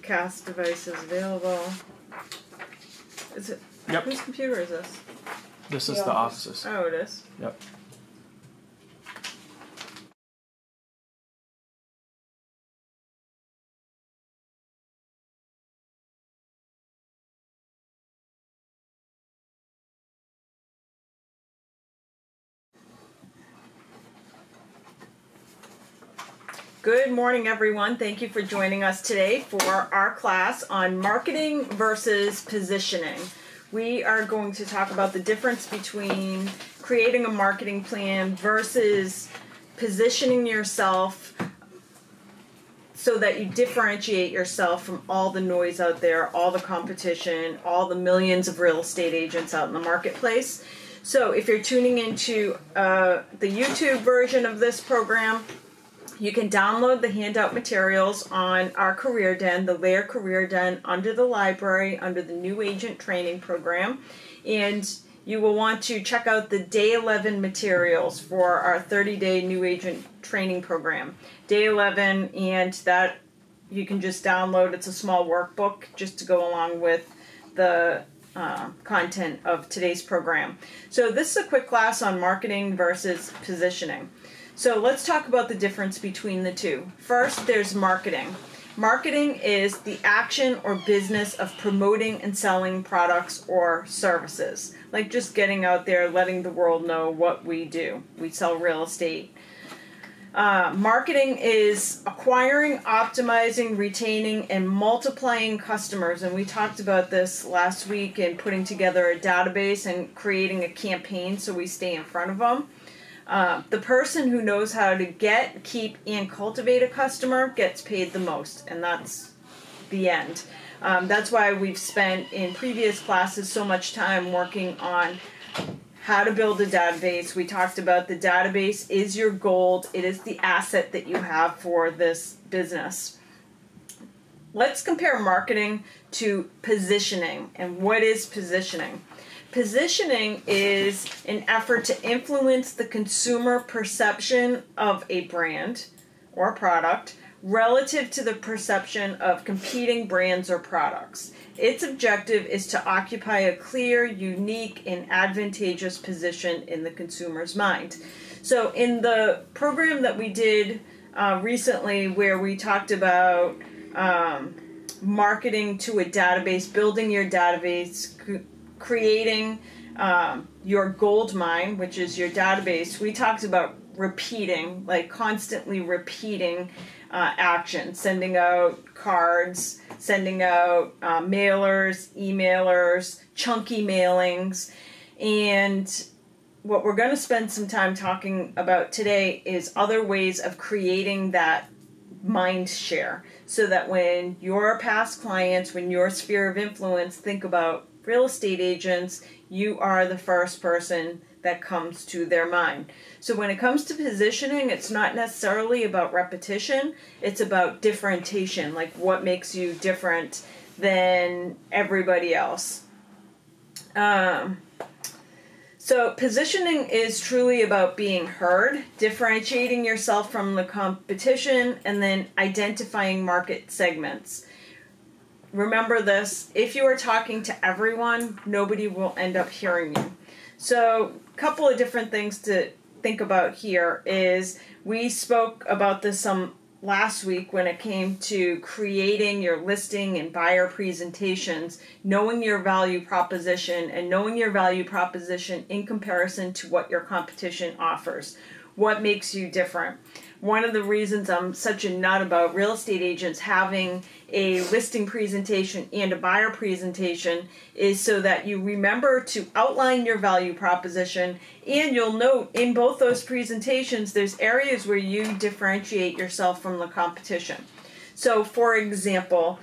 Cast devices available. Is it? Yep. Whose computer is this? This is the office's. Oh, it is. Yep. Good morning, everyone. Thank you for joining us today for our class on marketing versus positioning. We are going to talk about the difference between creating a marketing plan versus positioning yourself so that you differentiate yourself from all the noise out there, all the competition, all the millions of real estate agents out in the marketplace. So if you're tuning into the YouTube version of this program, you can download the handout materials on our Career Den, the LAER Career Den, under the library, under the New Agent Training Program. And you will want to check out the Day 11 materials for our 30-day New Agent Training Program. Day 11, and that you can just download. It's a small workbook just to go along with the content of today's program. So this is a quick class on marketing versus positioning. So let's talk about the difference between the two. First, there's marketing. Marketing is the action or business of promoting and selling products or services. Like just getting out there, letting the world know what we do. We sell real estate. Marketing is acquiring, optimizing, retaining, and multiplying customers. And we talked about this last week in putting together a database and creating a campaign so we stay in front of them. The person who knows how to get, keep, and cultivate a customer gets paid the most, and that's the end. That's why we've spent in previous classes so much time working on how to build a database. We talked about the database is your gold. It is the asset that you have for this business. Let's compare marketing to positioning. And what is positioning? Positioning is an effort to influence the consumer perception of a brand or product relative to the perception of competing brands or products. Its objective is to occupy a clear, unique, and advantageous position in the consumer's mind. So in the program that we did recently where we talked about marketing to a database, building your database, creating your gold mine, which is your database, we talked about repeating, like constantly repeating action, sending out cards, sending out mailers, emailers, chunky mailings. And what we're going to spend some time talking about today is other ways of creating that mind share so that when your past clients, when your sphere of influence think about real estate agents, you are the first person that comes to their mind. So when it comes to positioning, it's not necessarily about repetition, it's about differentiation, like what makes you different than everybody else. So positioning is truly about being heard, differentiating yourself from the competition, and then identifying market segments. Remember this, if you are talking to everyone, nobody will end up hearing you. So a couple of different things to think about here is we spoke about this some last week when it came to creating your listing and buyer presentations, knowing your value proposition and knowing your value proposition in comparison to what your competition offers. What makes you different? One of the reasons I'm such a nut about real estate agents having a listing presentation and a buyer presentation is so that you remember to outline your value proposition, and you'll note in both those presentations there's areas where you differentiate yourself from the competition. So for example,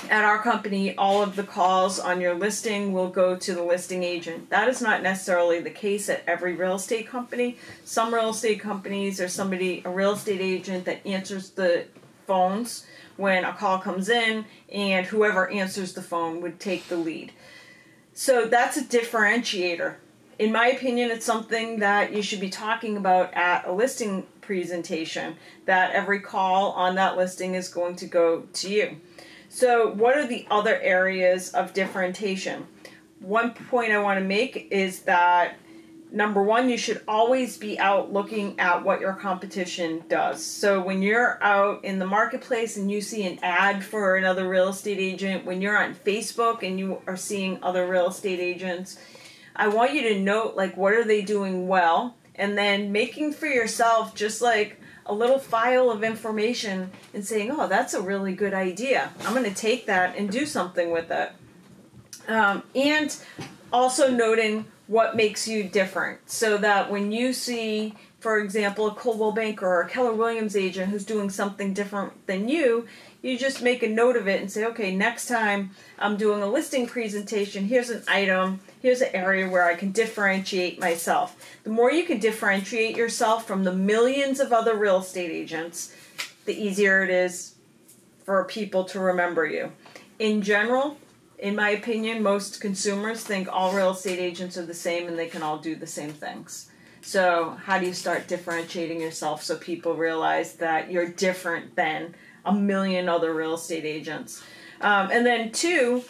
at our company, all of the calls on your listing will go to the listing agent. That is not necessarily the case at every real estate company. Some real estate companies are a real estate agent that answers the phones when a call comes in, and whoever answers the phone would take the lead. So that's a differentiator. In my opinion, it's something that you should be talking about at a listing presentation, that every call on that listing is going to go to you. So what are the other areas of differentiation? One point I want to make is that number one, you should always be out looking at what your competition does. So when you're out in the marketplace and you see an ad for another real estate agent, when you're on Facebook and you are seeing other real estate agents, I want you to note, like, what are they doing well? And then making for yourself just like a little file of information and saying, oh, that's a really good idea. I'm going to take that and do something with it. And also noting what makes you different, so that when you see, for example, a Coldwell Banker or a Keller Williams agent who's doing something different than you just make a note of it and say, okay, next time I'm doing a listing presentation, here's an item, here's an area where I can differentiate myself. The more you can differentiate yourself from the millions of other real estate agents, the easier it is for people to remember you. In general, in my opinion, most consumers think all real estate agents are the same and they can all do the same things. So how do you start differentiating yourself so people realize that you're different than a million other real estate agents? And then two,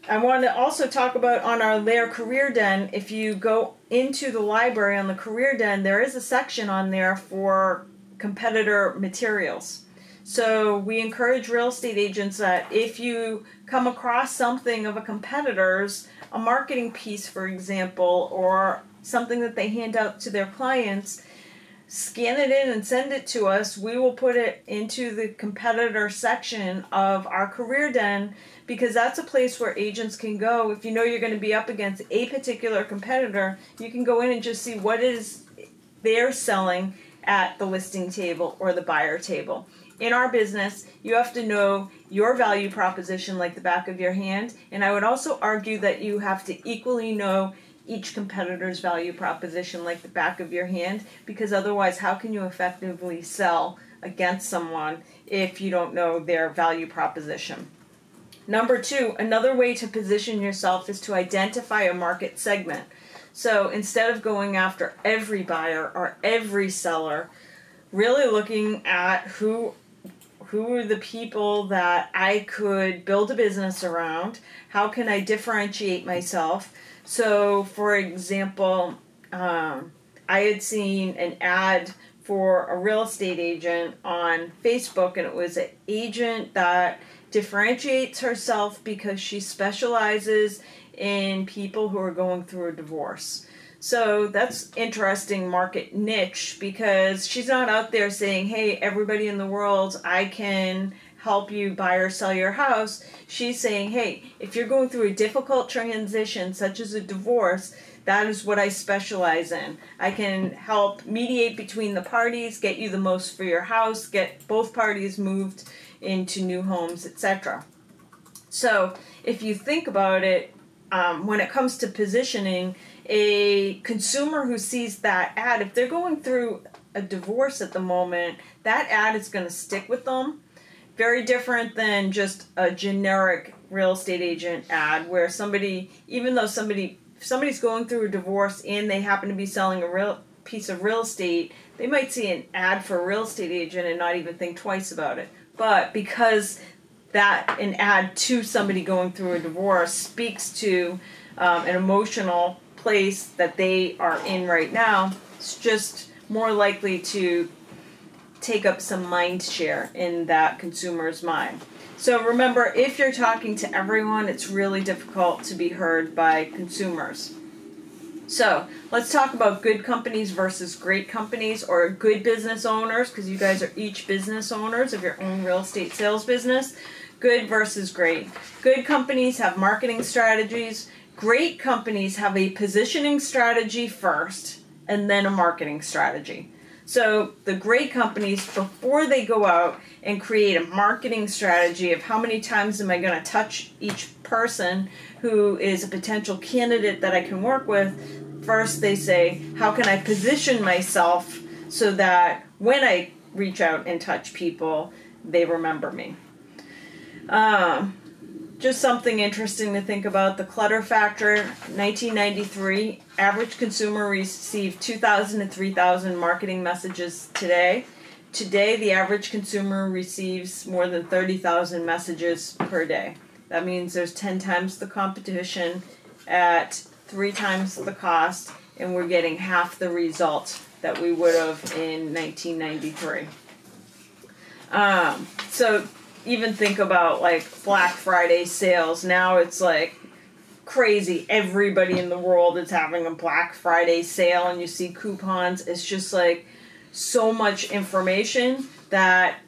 I want to also talk about on our LAER Career Den. If you go into the library on the Career Den, there is a section on there for competitor materials. So we encourage real estate agents that if you come across something of a competitor's, a marketing piece, for example, or something that they hand out to their clients, scan it in and send it to us. We will put it into the competitor section of our Career Den, because that's a place where agents can go. If you know you're going to be up against a particular competitor, you can go in and just see what is they're selling at the listing table or the buyer table. In our business, you have to know your value proposition like the back of your hand, and I would also argue that you have to equally know each competitor's value proposition like the back of your hand, because otherwise how can you effectively sell against someone if you don't know their value proposition? Number two, another way to position yourself is to identify a market segment. So instead of going after every buyer or every seller, really looking at who are the people that I could build a business around, how can I differentiate myself. So for example, I had seen an ad for a real estate agent on Facebook, and it was an agent that differentiates herself because she specializes in people who are going through a divorce. So that's interesting market niche, because she's not out there saying, hey, everybody in the world, I can help you buy or sell your house. She's saying, hey, if you're going through a difficult transition such as a divorce, that is what I specialize in. I can help mediate between the parties, get you the most for your house, get both parties moved into new homes, etc. So if you think about it, when it comes to positioning, a consumer who sees that ad, if they're going through a divorce at the moment, that ad is going to stick with them. Very different than just a generic real estate agent ad where somebody, even though somebody's going through a divorce and they happen to be selling a real piece of real estate, they might see an ad for a real estate agent and not even think twice about it. But because an ad to somebody going through a divorce speaks to an emotional place that they are in right now, it's just more likely to take up some mind share in that consumer's mind. So remember, if you're talking to everyone, it's really difficult to be heard by consumers. So let's talk about good companies versus great companies, or good business owners, because you guys are each business owners of your own real estate sales business. Good versus great. Good companies have marketing strategies. Great companies have a positioning strategy first and then a marketing strategy. So the great companies, before they go out and create a marketing strategy of how many times am I going to touch each person who is a potential candidate that I can work with, first they say, how can I position myself so that when I reach out and touch people, they remember me. just something interesting to think about. The Clutter Factor, 1993, average consumer received 2,000 to 3,000 marketing messages today. Today, the average consumer receives more than 30,000 messages per day. That means there's 10 times the competition at 3 times the cost, and we're getting half the result that we would have in 1993. So even think about like Black Friday sales. Now it's like crazy. Everybody in the world is having a Black Friday sale, and you see coupons. It's just like so much information that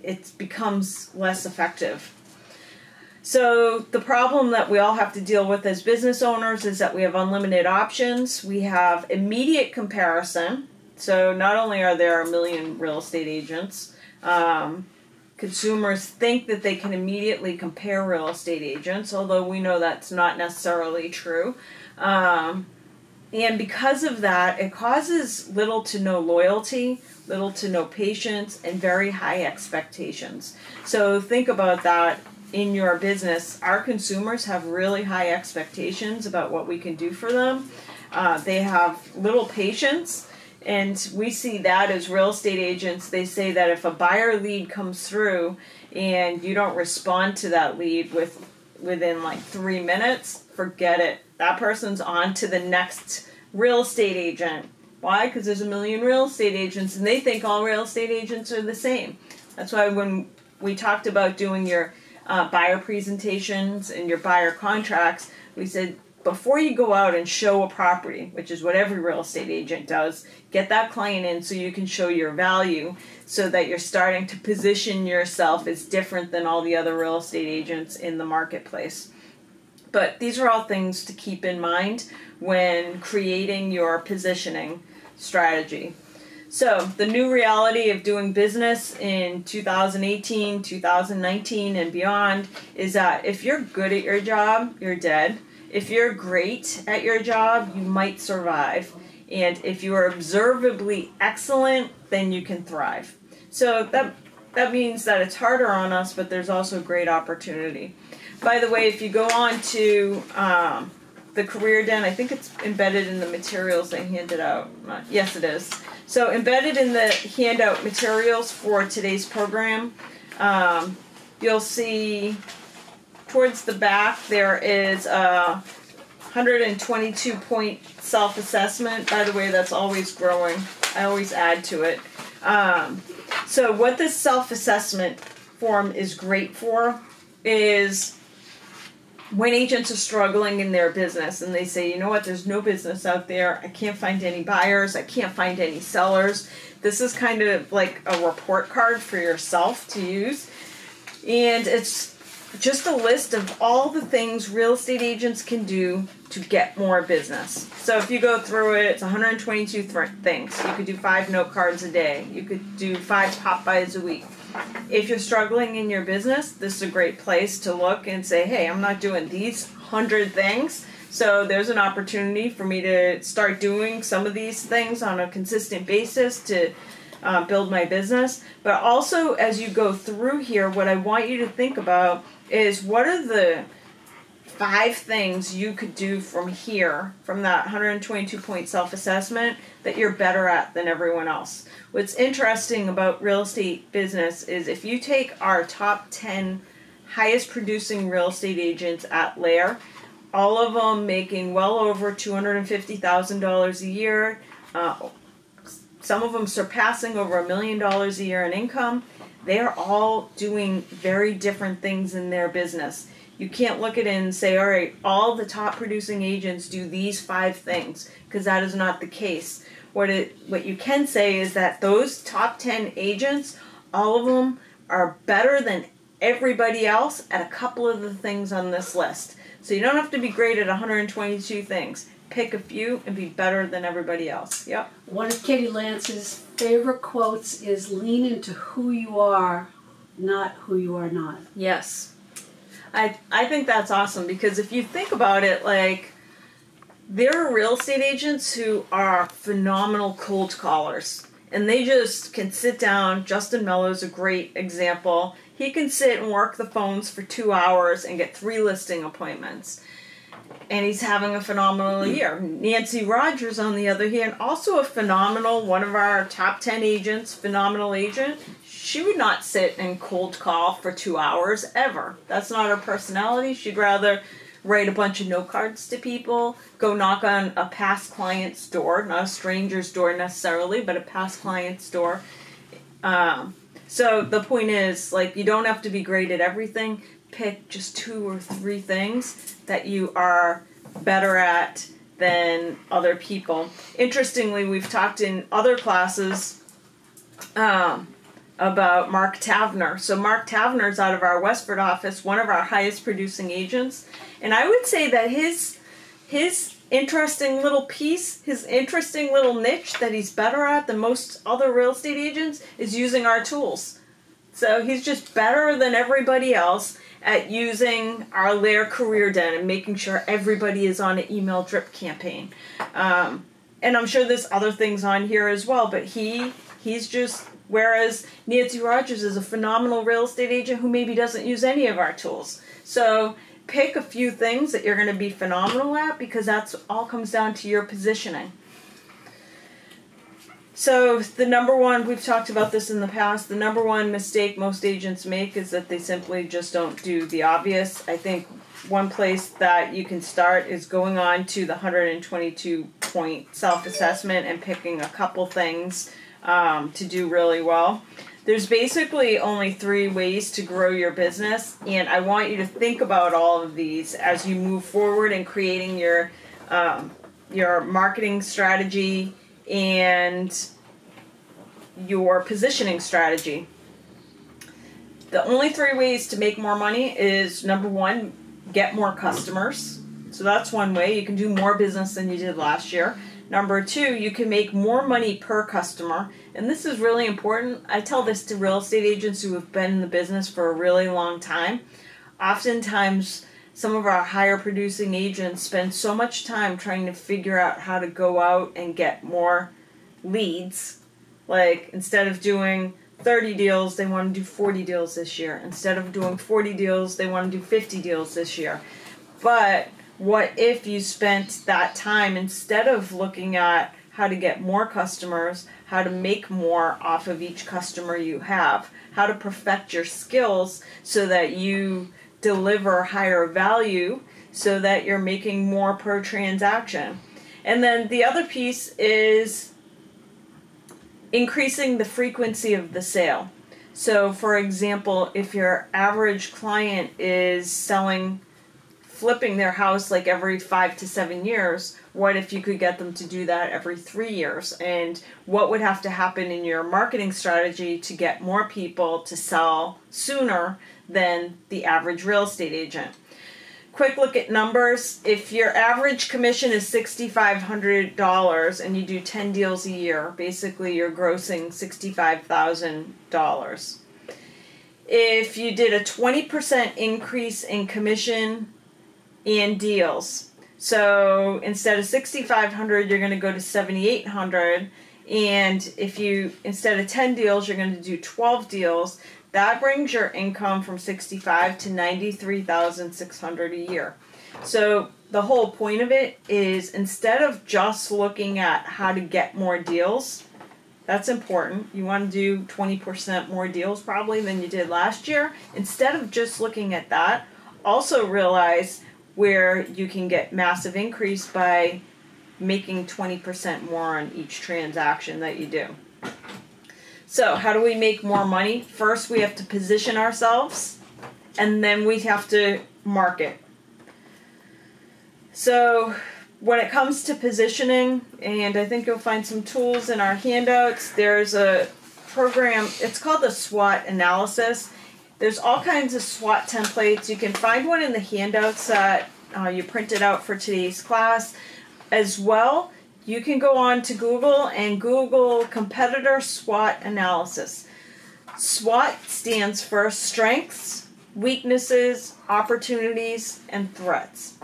it becomes less effective. So the problem that we all have to deal with as business owners is that we have unlimited options. We have immediate comparison. So not only are there a million real estate agents, consumers think that they can immediately compare real estate agents, although we know that's not necessarily true. And because of that, it causes little to no loyalty, little to no patience, and very high expectations. So think about that in your business. Our consumers have really high expectations about what we can do for them. They have little patience. And we see that as real estate agents. They say that if a buyer lead comes through and you don't respond to that lead within like 3 minutes, forget it. That person's on to the next real estate agent. Why? Because there's a million real estate agents and they think all real estate agents are the same. That's why when we talked about doing your buyer presentations and your buyer contracts, we said, before you go out and show a property, which is what every real estate agent does, get that client in so you can show your value so that you're starting to position yourself as different than all the other real estate agents in the marketplace. But these are all things to keep in mind when creating your positioning strategy. So the new reality of doing business in 2018, 2019, and beyond is that if you're good at your job, you're dead. If you're great at your job, you might survive. And if you are observably excellent, then you can thrive. So that means that it's harder on us, but there's also great opportunity. By the way, if you go on to the Career Den, I think it's embedded in the materials they handed out. Yes, it is. So embedded in the handout materials for today's program, you'll see towards the back there is a 122-point self-assessment. By the way, that's always growing. I always add to it. So what this self-assessment form is great for is when agents are struggling in their business and they say, you know what, there's no business out there. I can't find any buyers. I can't find any sellers. This is kind of like a report card for yourself to use. And it's just a list of all the things real estate agents can do to get more business. So if you go through it, it's 122 things. You could do 5 note cards a day. You could do 5 pop-bys a week. If you're struggling in your business, this is a great place to look and say, hey, I'm not doing these 100 things. So there's an opportunity for me to start doing some of these things on a consistent basis to build my business. But also, as you go through here, what I want you to think about is what are the 5 things you could do from here, from that 122-point self-assessment, that you're better at than everyone else. What's interesting about real estate business is if you take our top 10 highest producing real estate agents at LAER, all of them making well over $250,000 a year, some of them surpassing over $1 million a year in income, they are all doing very different things in their business. You can't look at it and say, all right, all the top producing agents do these 5 things, because that is not the case. What you can say is that those top 10 agents, all of them are better than everybody else at a couple of the things on this list. So you don't have to be great at 122 things. Pick a few and be better than everybody else. Yep. One of Katie Lance's favorite quotes is, lean into who you are, not who you are not. Yes. I think that's awesome, because if you think about it, like, there are real estate agents who are phenomenal cold callers. and they just can sit down. Justin Mellow's a great example. He can sit and work the phones for 2 hours and get 3 listing appointments. And he's having a phenomenal year. Nancy Rogers, on the other hand, also a phenomenal, one of our top 10 agents, phenomenal agent. She would not sit and cold call for 2 hours, ever. That's not her personality. She'd rather write a bunch of note cards to people, go knock on a past client's door, not a stranger's door necessarily, but a past client's door. So the point is, like, you don't have to be great at everything. Pick just 2 or 3 things that you are better at than other people. Interestingly, we've talked in other classes about Mark Tavner. So Mark Tavner is out of our Westford office, one of our highest producing agents. And I would say that his interesting little piece, his interesting little niche that he's better at than most other real estate agents is using our tools. So he's just better than everybody else at using our LAER career den and making sure everybody is on an email drip campaign. And I'm sure there's other things on here as well, but he's just, whereas Nancy Rogers is a phenomenal real estate agent who maybe doesn't use any of our tools. So pick a few things that you're going to be phenomenal at, because that's all comes down to your positioning. So the number one, we've talked about this in the past, the number one mistake most agents make is that they simply just don't do the obvious. I think one place that you can start is going on to the 122-point self-assessment and picking a couple things to do really well. There's basically only 3 ways to grow your business, and I want you to think about all of these as you move forward in creating your marketing strategy and your positioning strategy. The only 3 ways to make more money is, number 1, get more customers. So that's one way. You can do more business than you did last year. Number 2, you can make more money per customer. And this is really important. I tell this to real estate agents who have been in the business for a really long time. Oftentimes, some of our higher producing agents spend so much time trying to figure out how to go out and get more leads. Like, instead of doing 30 deals, they want to do 40 deals this year. Instead of doing 40 deals, they want to do 50 deals this year. But what if you spent that time, instead of looking at how to get more customers, how to make more off of each customer you have, how to perfect your skills so that you deliver higher value so that you're making more per transaction. And then the other piece is increasing the frequency of the sale. So for example, if your average client is flipping their house like every 5 to 7 years, what if you could get them to do that every 3 years? And what would have to happen in your marketing strategy to get more people to sell sooner than the average real estate agent? Quick look at numbers. If your average commission is $6,500 and you do 10 deals a year, basically you're grossing $65,000. If you did a 20% increase in commission and deals, so instead of $6,500, you're going to go to $7,800, and if you, instead of 10 deals, you're going to do 12 deals, that brings your income from $65,000 to $93,600 a year. So the whole point of it is, instead of just looking at how to get more deals, that's important. You want to do 20% more deals probably than you did last year. Instead of just looking at that, also realize where you can get massive increase by making 20% more on each transaction that you do. So how do we make more money? First, we have to position ourselves, and then we have to market. So when it comes to positioning, and I think you'll find some tools in our handouts, there's a program, it's called the SWOT Analysis. There's all kinds of SWOT templates. You can find one in the handouts that you printed out for today's class. As well, you can go on to Google and Google competitor SWOT analysis. SWOT stands for strengths, weaknesses, opportunities, and threats.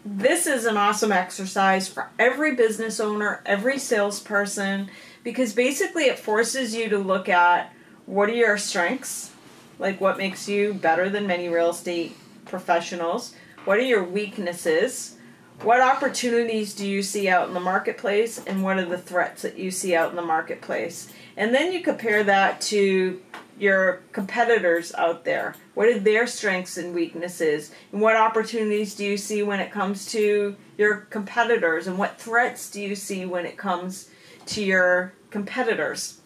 This is an awesome exercise for every business owner, every salesperson, because basically it forces you to look at what are your strengths, like what makes you better than many real estate professionals, what are your weaknesses, what opportunities do you see out in the marketplace, and what are the threats that you see out in the marketplace. And then you compare that to your competitors out there. What are their strengths and weaknesses? And what opportunities do you see when it comes to your competitors? And what threats do you see when it comes to your competitors?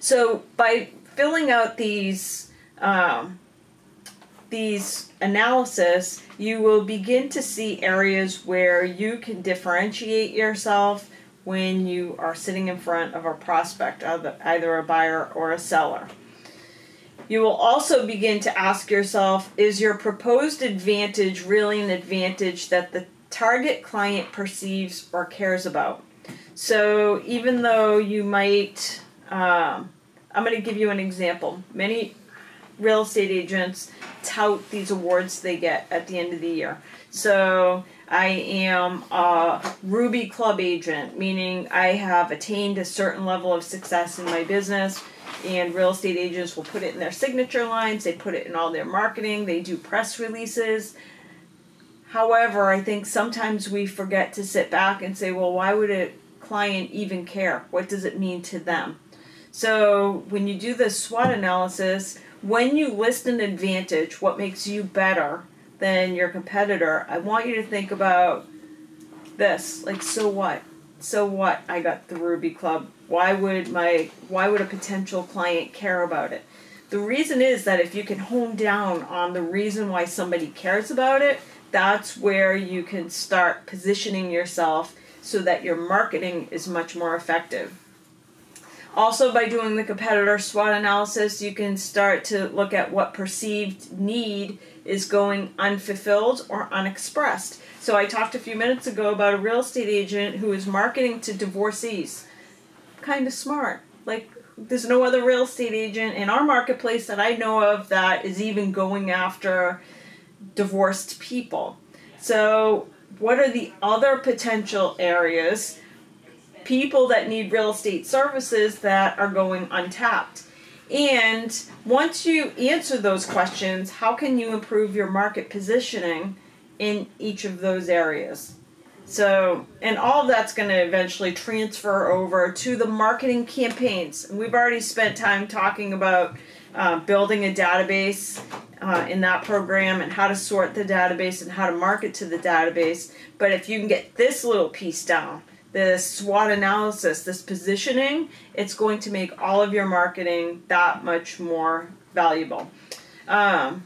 So by filling out these analysis, you will begin to see areas where you can differentiate yourself when you are sitting in front of a prospect, either a buyer or a seller. You will also begin to ask yourself, is your proposed advantage really an advantage that the target client perceives or cares about? So even though you might, I'm going to give you an example. Many real estate agents tout these awards they get at the end of the year. So I am a Ruby Club agent, meaning I have attained a certain level of success in my business, and real estate agents will put it in their signature lines, they put it in all their marketing, they do press releases. However, I think sometimes we forget to sit back and say, well, why would a client even care? What does it mean to them? So when you do the SWOT analysis, when you list an advantage, what makes you better than your competitor, I want you to think about this, like, so what? So what? I got the Ruby Club. Why would a potential client care about it? The reason is that if you can hone down on the reason why somebody cares about it, that's where you can start positioning yourself so that your marketing is much more effective. Also, by doing the competitor SWOT analysis, you can start to look at what perceived need is going unfulfilled or unexpressed. So I talked a few minutes ago about a real estate agent who is marketing to divorcees. Kind of smart. Like, there's no other real estate agent in our marketplace that I know of that is even going after divorced people. So what are the other potential areas? People that need real estate services that are going untapped. And once you answer those questions, how can you improve your market positioning in each of those areas? So, and all of that's going to eventually transfer over to the marketing campaigns. And we've already spent time talking about building a database in that program and how to sort the database and how to market to the database. But if you can get this little piece down, the SWOT analysis, this positioning, it's going to make all of your marketing that much more valuable. And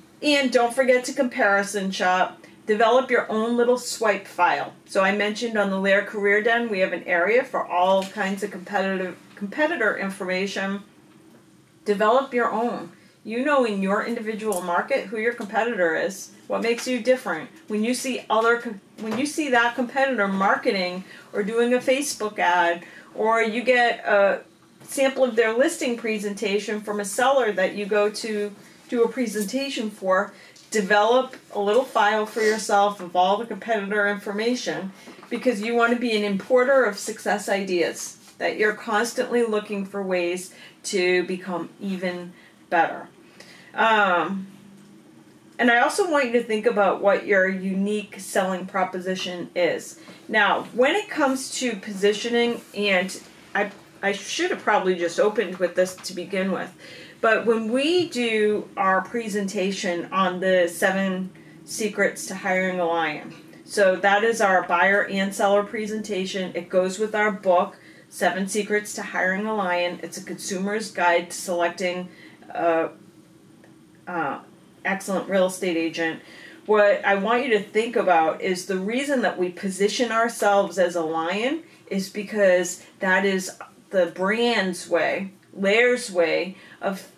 don't forget to comparison shop. Develop your own little swipe file. So I mentioned on the LAER Career Den, we have an area for all kinds of competitor information. Develop your own. You know in your individual market who your competitor is, what makes you different. When you see that competitor marketing or doing a Facebook ad, or you get a sample of their listing presentation from a seller that you go to do a presentation for, develop a little file for yourself of all the competitor information, because you want to be an importer of success ideas, that you're constantly looking for ways to become even better. And I also want you to think about what your unique selling proposition is. Now, when it comes to positioning, and I should have probably just opened with this to begin with, but when we do our presentation on the 7 Secrets to Hiring a Lion, so that is our buyer and seller presentation. It goes with our book, 7 Secrets to Hiring a Lion. It's a consumer's guide to selecting excellent real estate agent. What I want you to think about is the reason that we position ourselves as a lion is because that is the brand's way, LAER's way of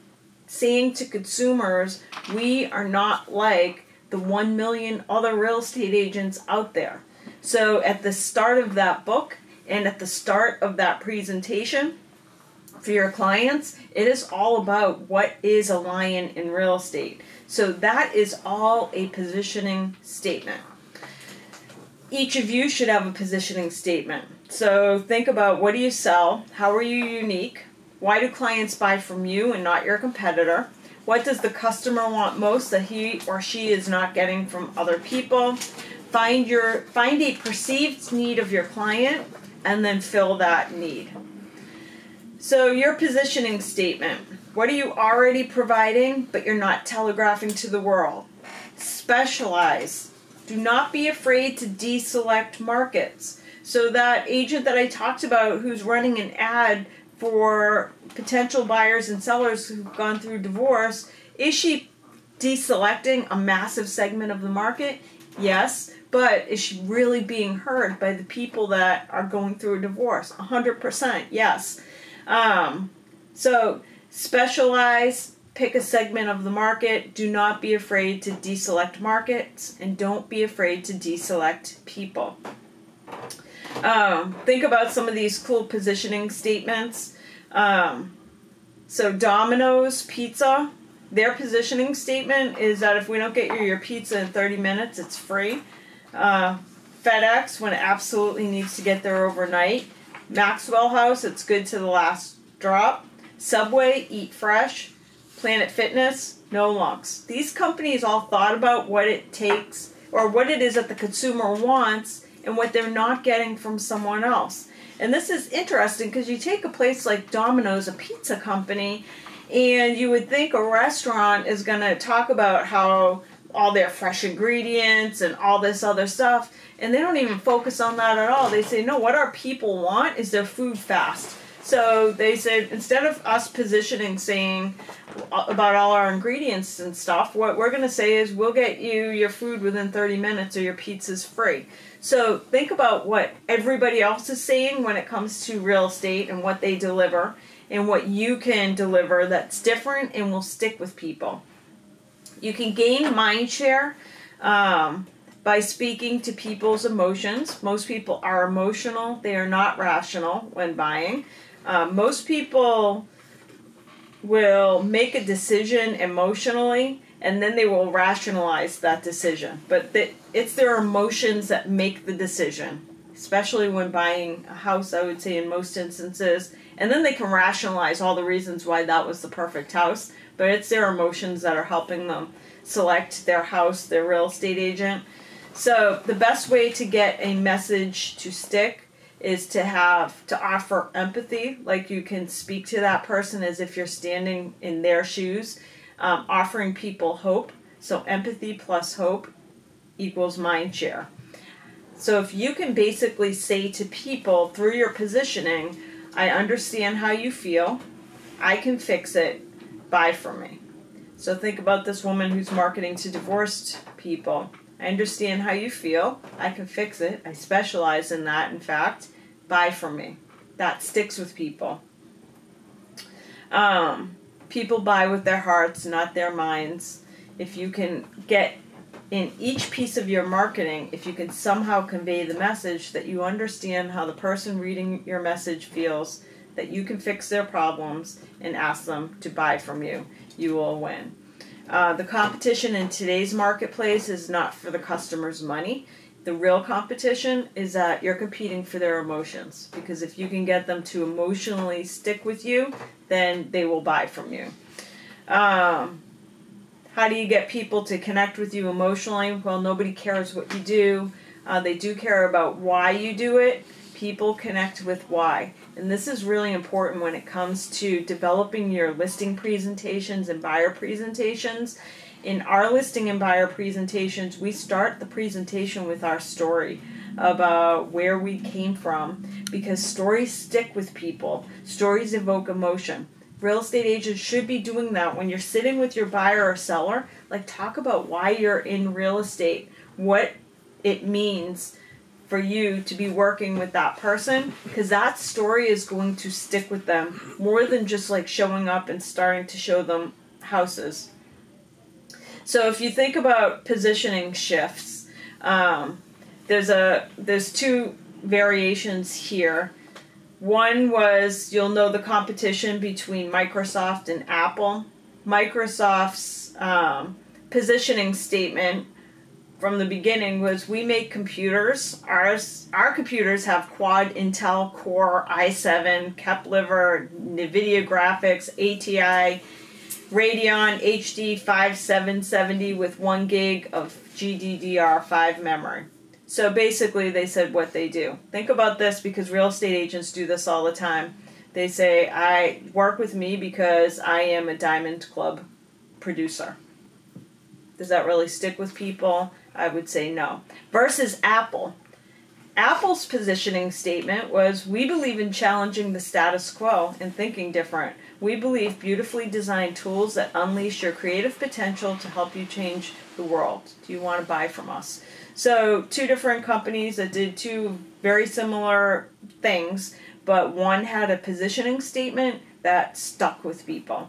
saying to consumers, we are not like the 1 million other real estate agents out there. So at the start of that book and at the start of that presentation for your clients, it is all about what is a lion in real estate. So that is all a positioning statement. Each of you should have a positioning statement. So think about, what do you sell? How are you unique? Why do clients buy from you and not your competitor? What does the customer want most that he or she is not getting from other people? Find a perceived need of your client and then fill that need. So your positioning statement. What are you already providing but you're not telegraphing to the world? Specialize. Do not be afraid to deselect markets. So that agent that I talked about who's running an ad for potential buyers and sellers who've gone through divorce, is she deselecting a massive segment of the market? Yes, but is she really being heard by the people that are going through a divorce? 100%, yes. So specialize, pick a segment of the market, do not be afraid to deselect markets, and don't be afraid to deselect people. Think about some of these cool positioning statements. So Domino's Pizza, their positioning statement is that if we don't get you your pizza in 30 minutes, it's free. FedEx, when it absolutely needs to get there overnight. Maxwell House, it's good to the last drop. Subway, eat fresh. Planet Fitness, no lunks. These companies all thought about what it takes, or what it is that the consumer wants, and what they're not getting from someone else. And this is interesting because you take a place like Domino's, a pizza company, and you would think a restaurant is going to talk about how all their fresh ingredients and all this other stuff, and they don't even focus on that at all. They say, no, what our people want is their food fast. So they said, instead of us positioning, saying about all our ingredients and stuff, what we're going to say is, we'll get you your food within 30 minutes or your pizza's free. So think about what everybody else is saying when it comes to real estate and what they deliver and what you can deliver that's different and will stick with people. You can gain mind share by speaking to people's emotions. Most people are emotional. They are not rational when buying. Most people will make a decision emotionally, and then they will rationalize that decision. But it's their emotions that make the decision, especially when buying a house, I would say, in most instances. And then they can rationalize all the reasons why that was the perfect house, but it's their emotions that are helping them select their house, their real estate agent. So the best way to get a message to stick is to offer empathy, like you can speak to that person as if you're standing in their shoes, offering people hope. So empathy plus hope equals mind share. So if you can basically say to people through your positioning, I understand how you feel, I can fix it, buy from me. So think about this woman who's marketing to divorced people. I understand how you feel, I can fix it, I specialize in that, in fact, buy from me. That sticks with people. People buy with their hearts, not their minds. If you can get in each piece of your marketing, if you can somehow convey the message that you understand how the person reading your message feels, that you can fix their problems and ask them to buy from you, you will win. The competition in today's marketplace is not for the customer's money. The real competition is that you're competing for their emotions, because if you can get them to emotionally stick with you, then they will buy from you. How do you get people to connect with you emotionally? Well, nobody cares what you do. They do care about why you do it. People connect with why. And this is really important when it comes to developing your listing presentations and buyer presentations. In our listing and buyer presentations, we start the presentation with our story about where we came from, because stories stick with people. Stories evoke emotion. Real estate agents should be doing that when you're sitting with your buyer or seller. Like, talk about why you're in real estate, what it means for you to be working with that person, because that story is going to stick with them more than just like showing up and starting to show them houses. So if you think about positioning shifts, there's two variations here. One was, you'll know the competition between Microsoft and Apple. Microsoft's positioning statement from the beginning was we make computers. Our computers have quad Intel Core i7, Kepler, NVIDIA graphics, ATI, Radeon HD 5770 with 1 gig of GDDR5 memory. So basically they said what they do. Think about this, because real estate agents do this all the time. They say, I work with me because I am a Diamond Club producer. Does that really stick with people? I would say no. Versus Apple. Apple's positioning statement was, we believe in challenging the status quo and thinking different. We believe beautifully designed tools that unleash your creative potential to help you change the world. Do you want to buy from us? So 2 different companies that did 2 very similar things, but one had a positioning statement that stuck with people.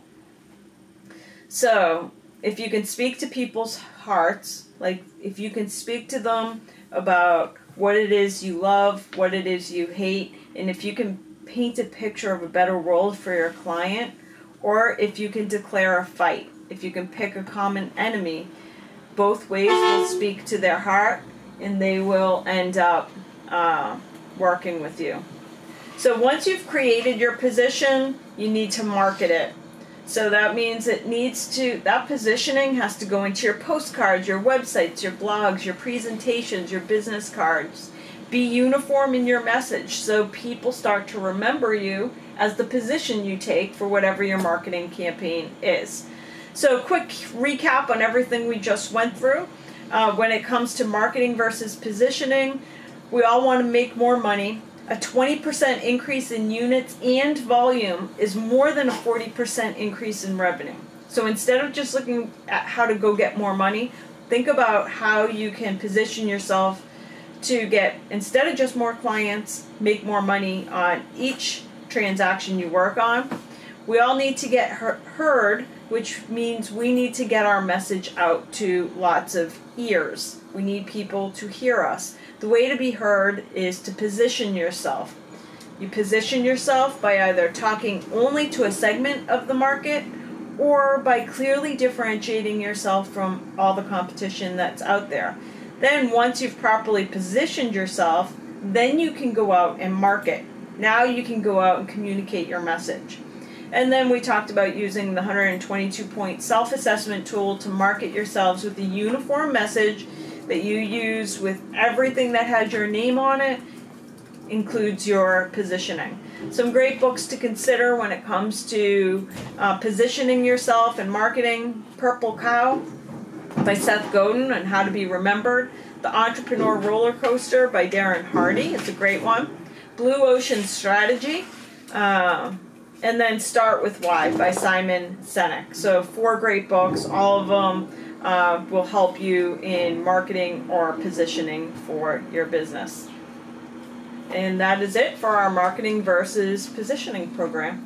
So if you can speak to people's hearts, like if you can speak to them about what it is you love, what it is you hate, and if you can paint a picture of a better world for your client, or if you can declare a fight, if you can pick a common enemy, both ways will speak to their heart, and they will end up working with you. So once you've created your position, you need to market it. So that means that positioning has to go into your postcards, your websites, your blogs, your presentations, your business cards. Be uniform in your message so people start to remember you as the position you take for whatever your marketing campaign is. So quick recap on everything we just went through. When it comes to marketing versus positioning, we all want to make more money. A 20% increase in units and volume is more than a 40% increase in revenue. So instead of just looking at how to go get more money, think about how you can position yourself to get, instead of just more clients, make more money on each transaction you work on. We all need to get heard, which means we need to get our message out to lots of ears. We need people to hear us. The way to be heard is to position yourself. You position yourself by either talking only to a segment of the market or by clearly differentiating yourself from all the competition that's out there. Then once you've properly positioned yourself, then you can go out and market. Now you can go out and communicate your message. And then we talked about using the 122-point self-assessment tool to market yourselves with a uniform message that you use with everything that has your name on it, includes your positioning. Some great books to consider when it comes to positioning yourself and marketing: Purple Cow by Seth Godin and How to Be Remembered, The Entrepreneur Roller Coaster by Darren Hardy, it's a great one, Blue Ocean Strategy, and then Start With Why by Simon Sinek. So 4 great books, all of them will help you in marketing or positioning for your business. And that is it for our marketing versus positioning program.